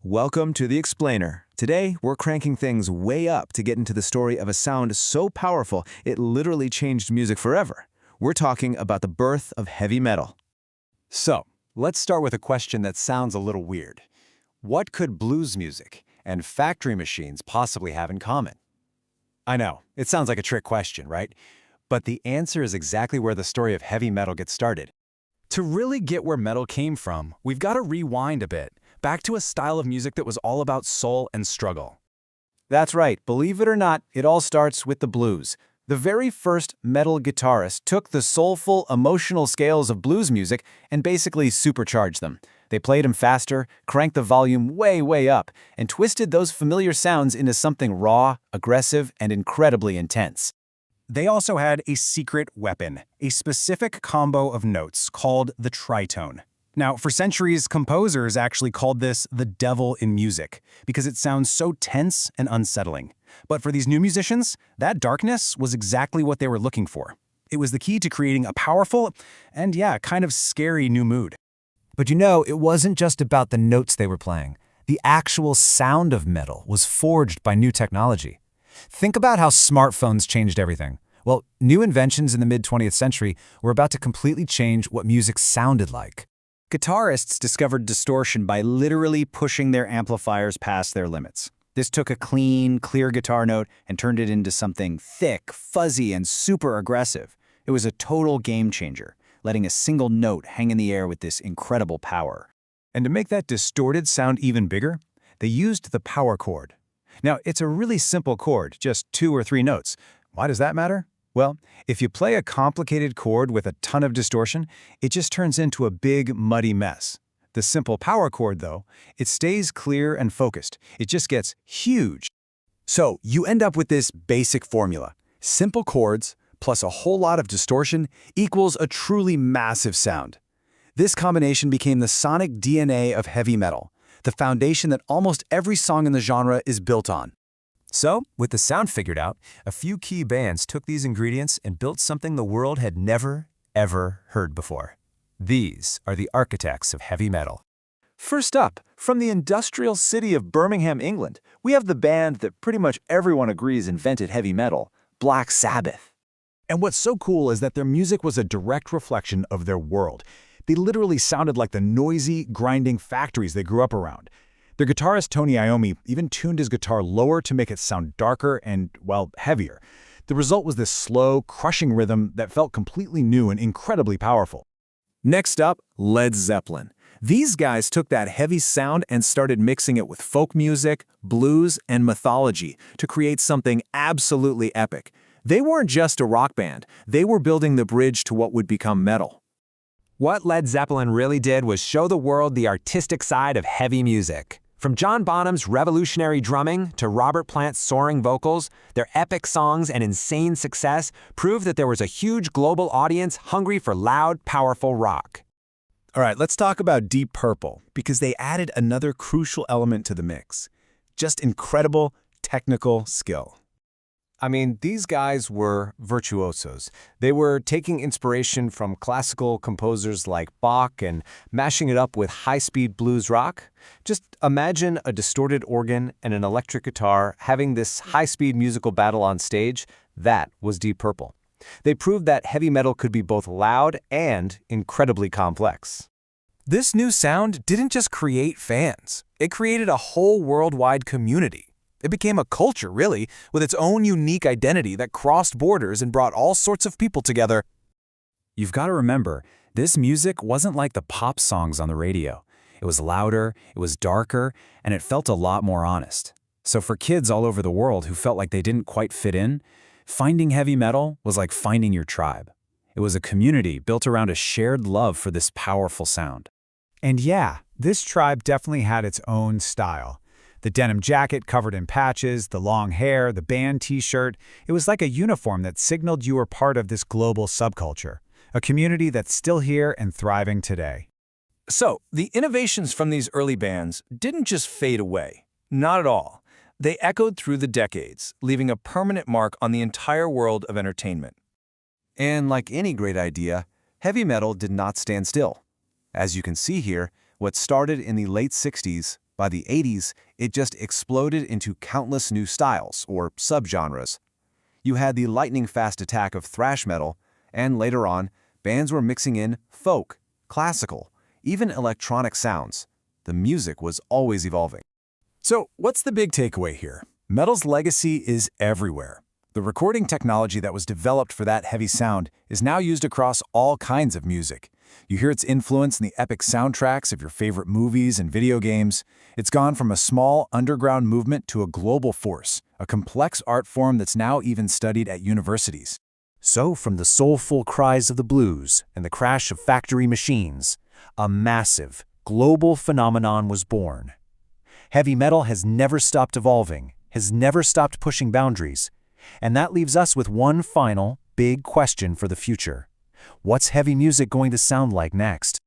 Welcome to The Explainer. Today, we're cranking things way up to get into the story of a sound so powerful it literally changed music forever. We're talking about the birth of heavy metal. So, let's start with a question that sounds a little weird. What could blues music and factory machines possibly have in common? I know, it sounds like a trick question, right? But the answer is exactly where the story of heavy metal gets started. To really get where metal came from, we've got to rewind a bit, back to a style of music that was all about soul and struggle. That's right, believe it or not, it all starts with the blues. The very first metal guitarists took the soulful, emotional scales of blues music and basically supercharged them. They played them faster, cranked the volume way up, and twisted those familiar sounds into something raw, aggressive, and incredibly intense. They also had a secret weapon, a specific combo of notes called the tritone. Now, for centuries, composers actually called this the devil in music because it sounds so tense and unsettling. But for these new musicians, that darkness was exactly what they were looking for. It was the key to creating a powerful and, kind of scary new mood. But it wasn't just about the notes they were playing. The actual sound of metal was forged by new technology. Think about how smartphones changed everything. Well, new inventions in the mid-20th century were about to completely change what music sounded like. Guitarists discovered distortion by literally pushing their amplifiers past their limits. This took a clean, clear guitar note and turned it into something thick, fuzzy, and super aggressive. It was a total game changer, letting a single note hang in the air with this incredible power. And to make that distorted sound even bigger, they used the power chord. Now, it's a really simple chord, just 2 or 3 notes. Why does that matter? Well, if you play a complicated chord with a ton of distortion, it just turns into a big, muddy mess. The simple power chord, though, it stays clear and focused. It just gets huge. So, you end up with this basic formula. Simple chords plus a whole lot of distortion equals a truly massive sound. This combination became the sonic DNA of heavy metal, the foundation that almost every song in the genre is built on. So, with the sound figured out, a few key bands took these ingredients and built something the world had never, ever heard before. These are the architects of heavy metal. First up, from the industrial city of Birmingham, England, we have the band that pretty much everyone agrees invented heavy metal, Black Sabbath. And what's so cool is that their music was a direct reflection of their world. They literally sounded like the noisy, grinding factories they grew up around. Their guitarist Tony Iommi even tuned his guitar lower to make it sound darker and, heavier. The result was this slow, crushing rhythm that felt completely new and incredibly powerful. Next up, Led Zeppelin. These guys took that heavy sound and started mixing it with folk music, blues, and mythology to create something absolutely epic. They weren't just a rock band, they were building the bridge to what would become metal. What Led Zeppelin really did was show the world the artistic side of heavy music. From John Bonham's revolutionary drumming to Robert Plant's soaring vocals, their epic songs and insane success proved that there was a huge global audience hungry for loud, powerful rock. All right, let's talk about Deep Purple, because they added another crucial element to the mix. Just incredible technical skill. I mean, these guys were virtuosos. They were taking inspiration from classical composers like Bach and mashing it up with high-speed blues rock. Just imagine a distorted organ and an electric guitar having this high-speed musical battle on stage. That was Deep Purple. They proved that heavy metal could be both loud and incredibly complex. This new sound didn't just create fans. It created a whole worldwide community. It became a culture, really, with its own unique identity that crossed borders and brought all sorts of people together. You've got to remember, this music wasn't like the pop songs on the radio. It was louder, it was darker, and it felt a lot more honest. So for kids all over the world who felt like they didn't quite fit in, finding heavy metal was like finding your tribe. It was a community built around a shared love for this powerful sound. And this tribe definitely had its own style. The denim jacket covered in patches, the long hair, the band t-shirt. It was like a uniform that signaled you were part of this global subculture, a community that's still here and thriving today. So, the innovations from these early bands didn't just fade away. Not at all. They echoed through the decades, leaving a permanent mark on the entire world of entertainment. And like any great idea, heavy metal did not stand still. As you can see here, what started in the late 60s By the 80s, it just exploded into countless new styles, or subgenres. You had the lightning-fast attack of thrash metal, and later on, bands were mixing in folk, classical, even electronic sounds. The music was always evolving. So, what's the big takeaway here? Metal's legacy is everywhere. The recording technology that was developed for that heavy sound is now used across all kinds of music. You hear its influence in the epic soundtracks of your favorite movies and video games. It's gone from a small, underground movement to a global force, a complex art form that's now even studied at universities. So, from the soulful cries of the blues and the crash of factory machines, a massive, global phenomenon was born. Heavy metal has never stopped evolving, has never stopped pushing boundaries, and that leaves us with one final, big question for the future. What's heavy music going to sound like next?